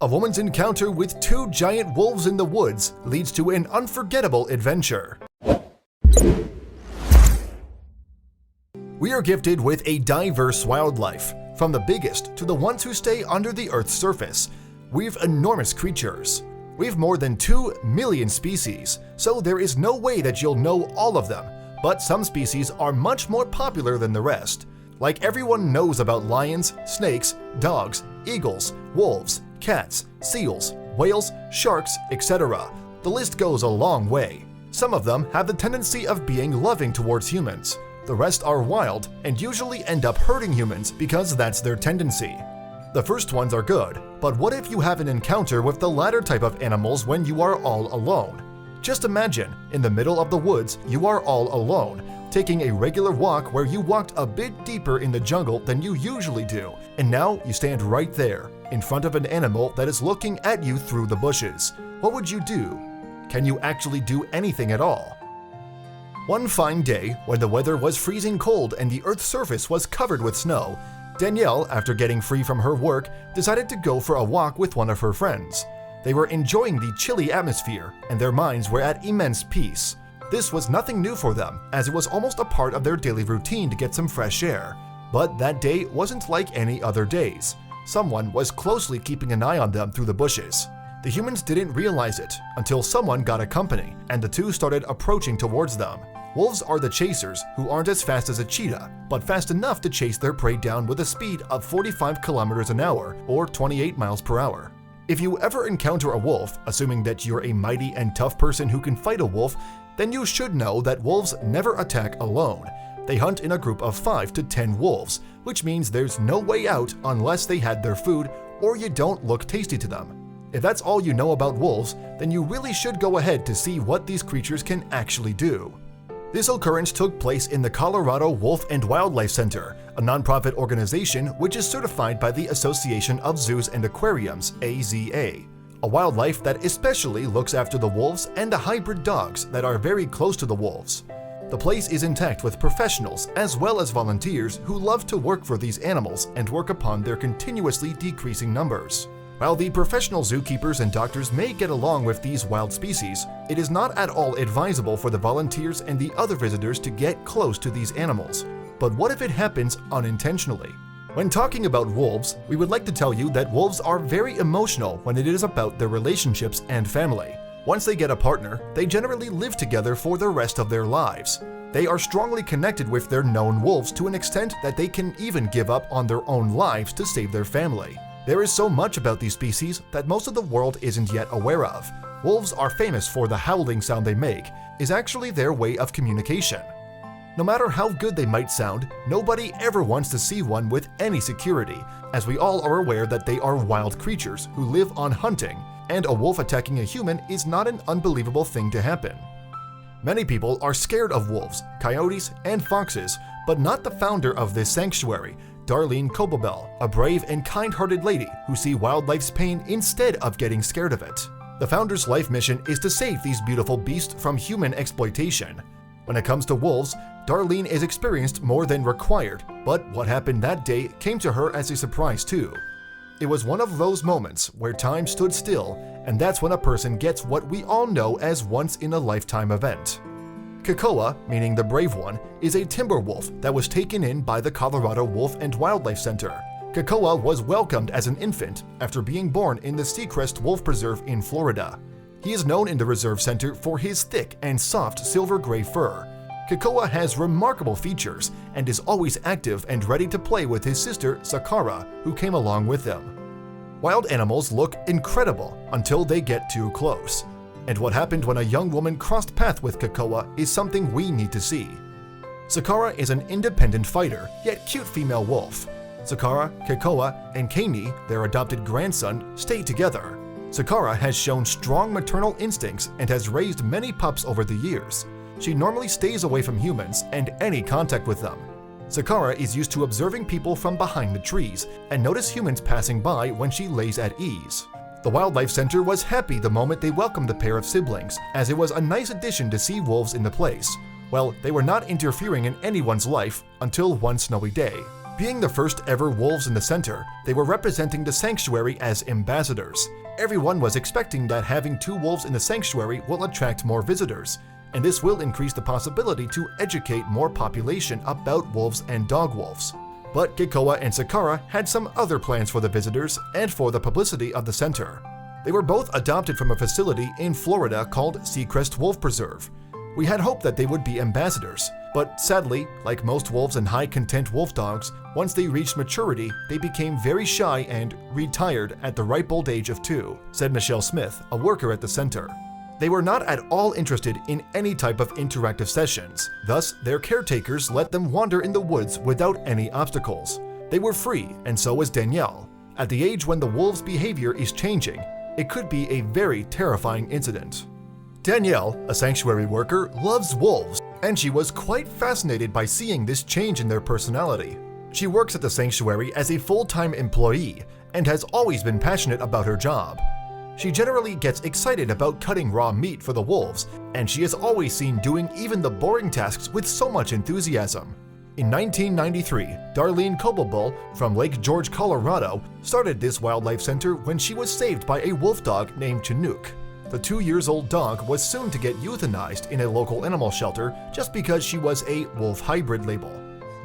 A woman's encounter with two giant wolves in the woods leads to an unforgettable adventure. We are gifted with a diverse wildlife, from the biggest to the ones who stay under the Earth's surface. We've enormous creatures. We've more than 2 million species, so there is no way that you'll know all of them, but some species are much more popular than the rest. Like everyone knows about lions, snakes, dogs, eagles, wolves, cats, seals, whales, sharks, etc. The list goes a long way. Some of them have the tendency of being loving towards humans. The rest are wild and usually end up hurting humans because that's their tendency. The first ones are good, but what if you have an encounter with the latter type of animals when you are all alone? Just imagine, in the middle of the woods, you are all alone, taking a regular walk where you walked a bit deeper in the jungle than you usually do, and now you stand right there, in front of an animal that is looking at you through the bushes. What would you do? Can you actually do anything at all? One fine day, when the weather was freezing cold and the Earth's surface was covered with snow, Danielle, after getting free from her work, decided to go for a walk with one of her friends. They were enjoying the chilly atmosphere, and their minds were at immense peace. This was nothing new for them, as it was almost a part of their daily routine to get some fresh air. But that day wasn't like any other days. Someone was closely keeping an eye on them through the bushes. The humans didn't realize it until someone got a company, and the two started approaching towards them. Wolves are the chasers, who aren't as fast as a cheetah, but fast enough to chase their prey down with a speed of 45 kilometers an hour or 28 miles per hour. If you ever encounter a wolf, assuming that you're a mighty and tough person who can fight a wolf, then you should know that wolves never attack alone. They hunt in a group of 5 to 10 wolves, which means there's no way out unless they had their food or you don't look tasty to them. If that's all you know about wolves, then you really should go ahead to see what these creatures can actually do. This occurrence took place in the Colorado Wolf and Wildlife Center, a nonprofit organization which is certified by the Association of Zoos and Aquariums, AZA, a wildlife that especially looks after the wolves and the hybrid dogs that are very close to the wolves. The place is intact with professionals as well as volunteers who love to work for these animals and work upon their continuously decreasing numbers. While the professional zookeepers and doctors may get along with these wild species, it is not at all advisable for the volunteers and the other visitors to get close to these animals. But what if it happens unintentionally? When talking about wolves, we would like to tell you that wolves are very emotional when it is about their relationships and family. Once they get a partner, they generally live together for the rest of their lives. They are strongly connected with their known wolves to an extent that they can even give up on their own lives to save their family. There is so much about these species that most of the world isn't yet aware of. Wolves are famous for the howling sound they make, is actually their way of communication. No matter how good they might sound, nobody ever wants to see one with any security, as we all are aware that they are wild creatures who live on hunting, and a wolf attacking a human is not an unbelievable thing to happen. Many people are scared of wolves, coyotes, and foxes, but not the founder of this sanctuary, Darlene Koppelbell, a brave and kind-hearted lady who sees wildlife's pain instead of getting scared of it. The founder's life mission is to save these beautiful beasts from human exploitation. When it comes to wolves, Darlene is experienced more than required, but what happened that day came to her as a surprise too. It was one of those moments where time stood still, and that's when a person gets what we all know as once-in-a-lifetime event. Kokoa, meaning the brave one, is a timber wolf that was taken in by the Colorado Wolf and Wildlife Center. Kokoa was welcomed as an infant after being born in the Seacrest Wolf Preserve in Florida. He is known in the Reserve Center for his thick and soft silver-gray fur. Kokoa has remarkable features and is always active and ready to play with his sister Zakara, who came along with him. Wild animals look incredible until they get too close. And what happened when a young woman crossed paths with Kokoa is something we need to see. Zakara is an independent fighter, yet cute female wolf. Zakara, Kokoa, and Kani, their adopted grandson, stay together. Zakara has shown strong maternal instincts and has raised many pups over the years. She normally stays away from humans and any contact with them. Zakara is used to observing people from behind the trees and notice humans passing by when she lays at ease. The Wildlife Center was happy the moment they welcomed the pair of siblings, as it was a nice addition to see wolves in the place. Well, they were not interfering in anyone's life until one snowy day. Being the first ever wolves in the center, they were representing the sanctuary as ambassadors. Everyone was expecting that having 2 wolves in the sanctuary will attract more visitors, and this will increase the possibility to educate more population about wolves and dog wolves. But Kokoa and Zakara had some other plans for the visitors and for the publicity of the center. They were both adopted from a facility in Florida called Seacrest Wolf Preserve. We had hoped that they would be ambassadors, but sadly, like most wolves and high-content wolf dogs, once they reached maturity, they became very shy and retired at the ripe old age of 2, said Michelle Smith, a worker at the center. They were not at all interested in any type of interactive sessions, thus their caretakers let them wander in the woods without any obstacles. They were free, and so was Danielle. At the age when the wolf's behavior is changing, it could be a very terrifying incident. Danielle, a sanctuary worker, loves wolves, and she was quite fascinated by seeing this change in their personality. She works at the sanctuary as a full-time employee and has always been passionate about her job. She generally gets excited about cutting raw meat for the wolves, and she is always seen doing even the boring tasks with so much enthusiasm. In 1993, Darlene Koppelbull from Lake George, Colorado, started this wildlife center when she was saved by a wolf dog named Chinook. The 2-year-old dog was soon to get euthanized in a local animal shelter just because she was a wolf hybrid label.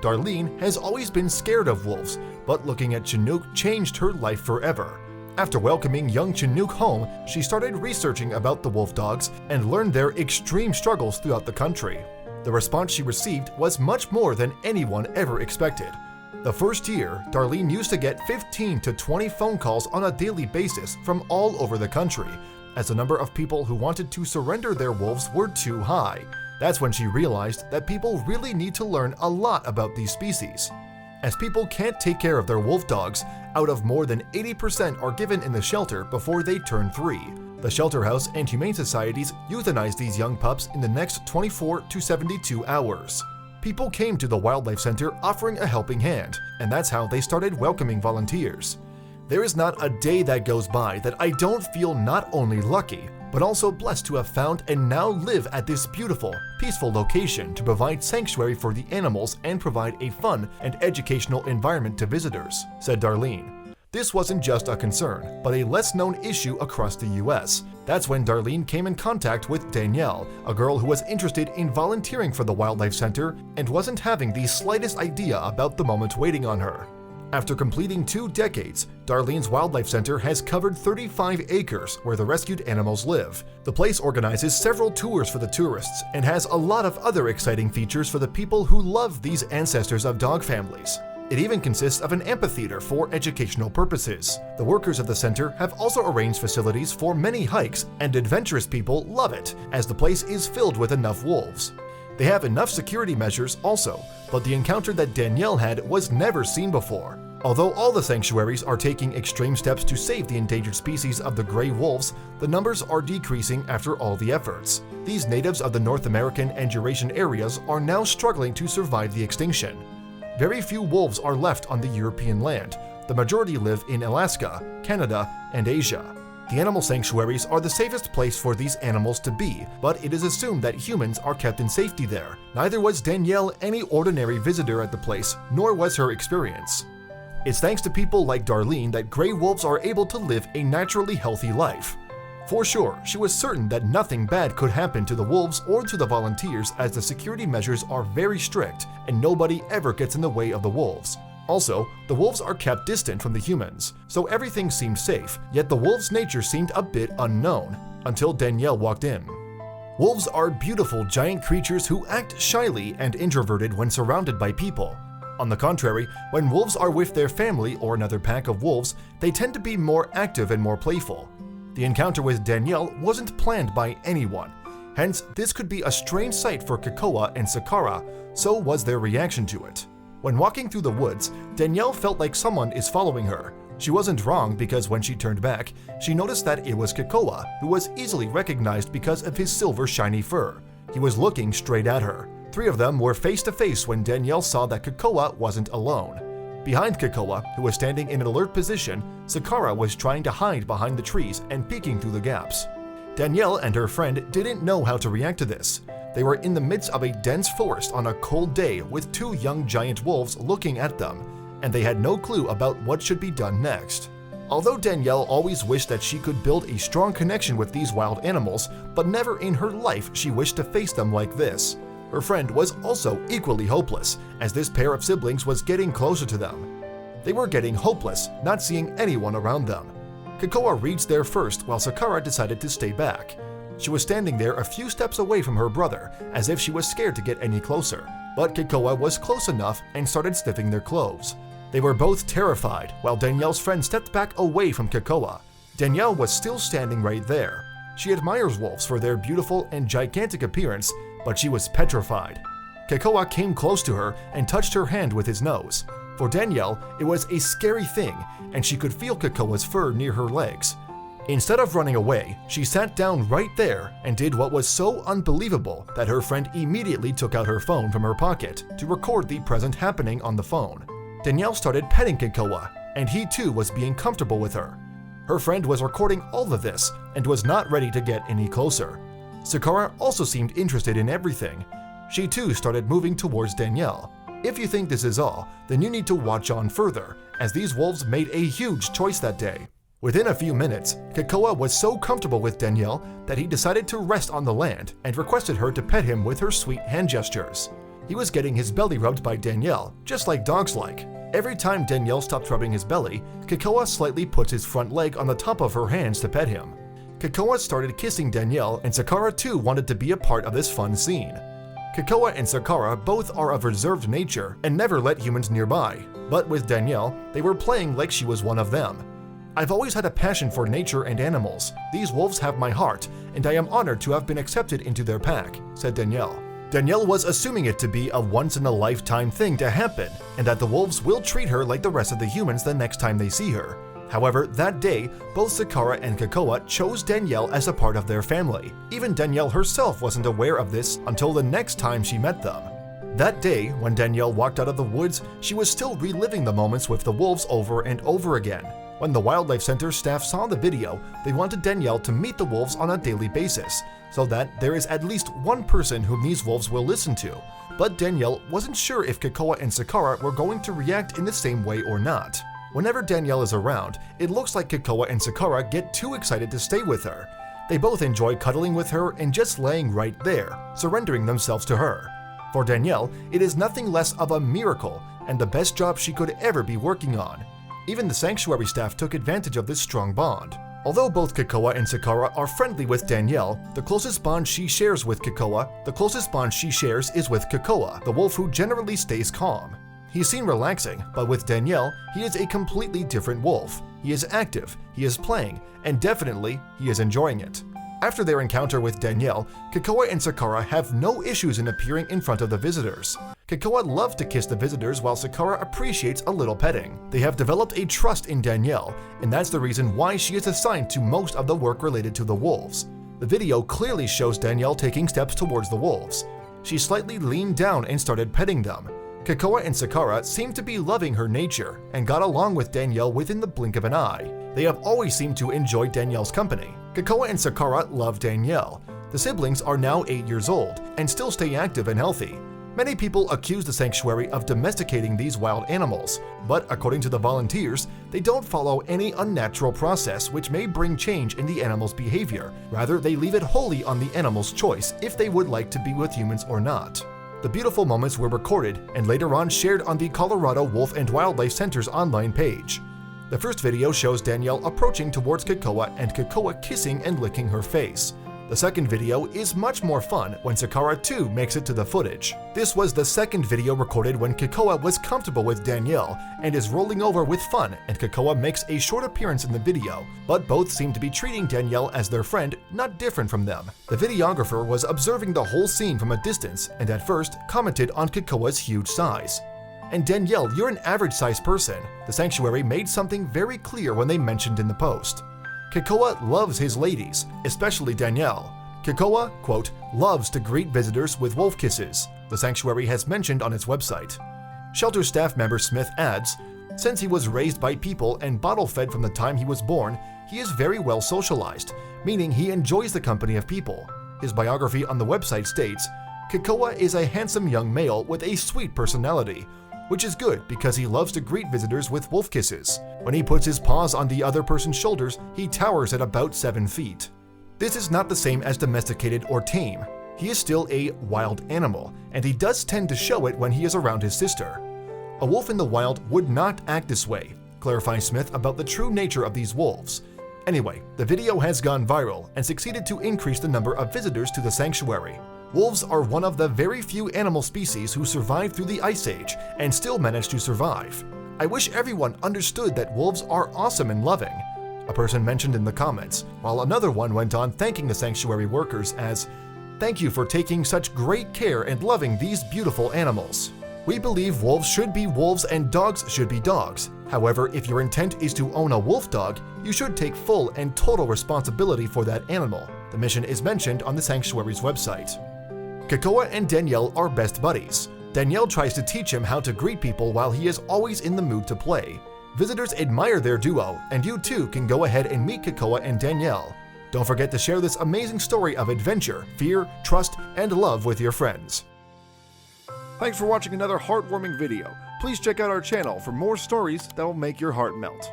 Darlene has always been scared of wolves, but looking at Chinook changed her life forever. After welcoming young Chinook home, she started researching about the wolf dogs and learned their extreme struggles throughout the country. The response she received was much more than anyone ever expected. The first year, Darlene used to get 15 to 20 phone calls on a daily basis from all over the country, as the number of people who wanted to surrender their wolves were too high. That's when she realized that people really need to learn a lot about these species. As people can't take care of their wolf dogs, out of more than 80% are given in the shelter before they turn 3. The shelter house and humane societies euthanize these young pups in the next 24 to 72 hours. People came to the wildlife center offering a helping hand, and that's how they started welcoming volunteers. There is not a day that goes by that I don't feel not only lucky, but also blessed to have found and now live at this beautiful, peaceful location to provide sanctuary for the animals and provide a fun and educational environment to visitors, said Darlene. This wasn't just a concern, but a less-known issue across the US. That's when Darlene came in contact with Danielle, a girl who was interested in volunteering for the Wildlife Center and wasn't having the slightest idea about the moment waiting on her. After completing 2 decades, Darlene's Wildlife Center has covered 35 acres where the rescued animals live. The place organizes several tours for the tourists and has a lot of other exciting features for the people who love these ancestors of dog families. It even consists of an amphitheater for educational purposes. The workers of the center have also arranged facilities for many hikes, and adventurous people love it, as the place is filled with enough wolves. They have enough security measures also, but the encounter that Danielle had was never seen before. Although all the sanctuaries are taking extreme steps to save the endangered species of the gray wolves, the numbers are decreasing after all the efforts. These natives of the North American and Eurasian areas are now struggling to survive the extinction. Very few wolves are left on the European land. The majority live in Alaska, Canada, and Asia. The animal sanctuaries are the safest place for these animals to be, but it is assumed that humans are kept in safety there. Neither was Danielle any ordinary visitor at the place, nor was her experience. It's thanks to people like Darlene that gray wolves are able to live a naturally healthy life. For sure, she was certain that nothing bad could happen to the wolves or to the volunteers, as the security measures are very strict and nobody ever gets in the way of the wolves. Also, the wolves are kept distant from the humans, so everything seemed safe, yet the wolves' nature seemed a bit unknown, until Danielle walked in. Wolves are beautiful giant creatures who act shyly and introverted when surrounded by people. On the contrary, when wolves are with their family or another pack of wolves, they tend to be more active and more playful. The encounter with Danielle wasn't planned by anyone, hence this could be a strange sight for Kokoa and Zakara, so was their reaction to it. When walking through the woods, Danielle felt like someone is following her. She wasn't wrong, because when she turned back, she noticed that it was Kokoa, who was easily recognized because of his silver shiny fur. He was looking straight at her. 3 of them were face to face when Danielle saw that Kokoa wasn't alone. Behind Kokoa, who was standing in an alert position, Zakara was trying to hide behind the trees and peeking through the gaps. Danielle and her friend didn't know how to react to this. They were in the midst of a dense forest on a cold day with 2 young giant wolves looking at them, and they had no clue about what should be done next. Although Danielle always wished that she could build a strong connection with these wild animals, but never in her life she wished to face them like this. Her friend was also equally hopeless, as this pair of siblings was getting closer to them. They were getting hopeless, not seeing anyone around them. Kokoa reached there first while Zakara decided to stay back. She was standing there a few steps away from her brother, as if she was scared to get any closer, but Kokoa was close enough and started sniffing their clothes. They were both terrified, while Danielle's friend stepped back away from Kokoa. Danielle was still standing right there. She admires wolves for their beautiful and gigantic appearance, but she was petrified. Kokoa came close to her and touched her hand with his nose. For Danielle, it was a scary thing, and she could feel Kokoa's fur near her legs. Instead of running away, she sat down right there and did what was so unbelievable that her friend immediately took out her phone from her pocket to record the present happening on the phone. Danielle started petting Kokoa, and he too was being comfortable with her. Her friend was recording all of this and was not ready to get any closer. Zakara also seemed interested in everything. She too started moving towards Danielle. If you think this is all, then you need to watch on further, as these wolves made a huge choice that day. Within a few minutes, Kokoa was so comfortable with Danielle that he decided to rest on the land and requested her to pet him with her sweet hand gestures. He was getting his belly rubbed by Danielle, just like dogs like. Every time Danielle stopped rubbing his belly, Kokoa slightly puts his front leg on the top of her hands to pet him. Kokoa started kissing Danielle, and Zakara too wanted to be a part of this fun scene. Kokoa and Zakara both are of reserved nature and never let humans nearby, but with Danielle, they were playing like she was one of them. I've always had a passion for nature and animals. These wolves have my heart, and I am honored to have been accepted into their pack, said Danielle. Danielle was assuming it to be a once-in-a-lifetime thing to happen, and that the wolves will treat her like the rest of the humans the next time they see her. However, that day, both Zakara and Kokoa chose Danielle as a part of their family. Even Danielle herself wasn't aware of this until the next time she met them. That day, when Danielle walked out of the woods, she was still reliving the moments with the wolves over and over again. When the Wildlife Center staff saw the video, they wanted Danielle to meet the wolves on a daily basis, so that there is at least one person whom these wolves will listen to. But Danielle wasn't sure if Kokoa and Zakara were going to react in the same way or not. Whenever Danielle is around, it looks like Kokoa and Zakara get too excited to stay with her. They both enjoy cuddling with her and just laying right there, surrendering themselves to her. For Danielle, it is nothing less of a miracle and the best job she could ever be working on. Even the sanctuary staff took advantage of this strong bond. Although both Kokoa and Zakara are friendly with Danielle, the closest bond she shares is with Kokoa, the wolf who generally stays calm. He's seen relaxing, but with Danielle, he is a completely different wolf. He is active, he is playing, and definitely, he is enjoying it. After their encounter with Danielle, Kokoa and Zakara have no issues in appearing in front of the visitors. Kokoa loves to kiss the visitors while Zakara appreciates a little petting. They have developed a trust in Danielle, and that's the reason why she is assigned to most of the work related to the wolves. The video clearly shows Danielle taking steps towards the wolves. She slightly leaned down and started petting them. Kokoa and Zakara seem to be loving her nature and got along with Danielle within the blink of an eye. They have always seemed to enjoy Danielle's company. Kokoa and Zakara love Danielle. The siblings are now 8 years old and still stay active and healthy. Many people accuse the sanctuary of domesticating these wild animals, but according to the volunteers, they don't follow any unnatural process which may bring change in the animal's behavior. Rather, they leave it wholly on the animal's choice if they would like to be with humans or not. The beautiful moments were recorded and later on shared on the Colorado Wolf and Wildlife Center's online page. The first video shows Danielle approaching towards Kokoa and Kokoa kissing and licking her face. The second video is much more fun when Zakara too makes it to the footage. This was the second video recorded when Kokoa was comfortable with Danielle and is rolling over with fun, and Kokoa makes a short appearance in the video, but both seem to be treating Danielle as their friend, not different from them. The videographer was observing the whole scene from a distance and at first commented on Kokoa's huge size. And Danielle, you're an average-sized person. The sanctuary made something very clear when they mentioned in the post. Kokoa loves his ladies, especially Danielle. Kokoa, quote, loves to greet visitors with wolf kisses, the sanctuary has mentioned on its website. Shelter staff member Smith adds, since he was raised by people and bottle-fed from the time he was born, he is very well socialized, meaning he enjoys the company of people. His biography on the website states, Kokoa is a handsome young male with a sweet personality. which is good because he loves to greet visitors with wolf kisses. When he puts his paws on the other person's shoulders, he towers at about 7 feet. This is not the same as domesticated or tame. He is still a wild animal, and he does tend to show it when he is around his sister. A wolf in the wild would not act this way, clarifying Smith about the true nature of these wolves. Anyway, the video has gone viral and succeeded to increase the number of visitors to the sanctuary. Wolves are one of the very few animal species who survived through the Ice Age and still managed to survive. I wish everyone understood that wolves are awesome and loving, a person mentioned in the comments, while another one went on thanking the sanctuary workers as, "Thank you for taking such great care and loving these beautiful animals. We believe wolves should be wolves and dogs should be dogs. However, if your intent is to own a wolf dog, you should take full and total responsibility for that animal." The mission is mentioned on the sanctuary's website. Kokoa and Danielle are best buddies. Danielle tries to teach him how to greet people while he is always in the mood to play. Visitors admire their duo, and you too can go ahead and meet Kokoa and Danielle. Don't forget to share this amazing story of adventure, fear, trust, and love with your friends. Thanks for watching another heartwarming video. Please check out our channel for more stories that will make your heart melt.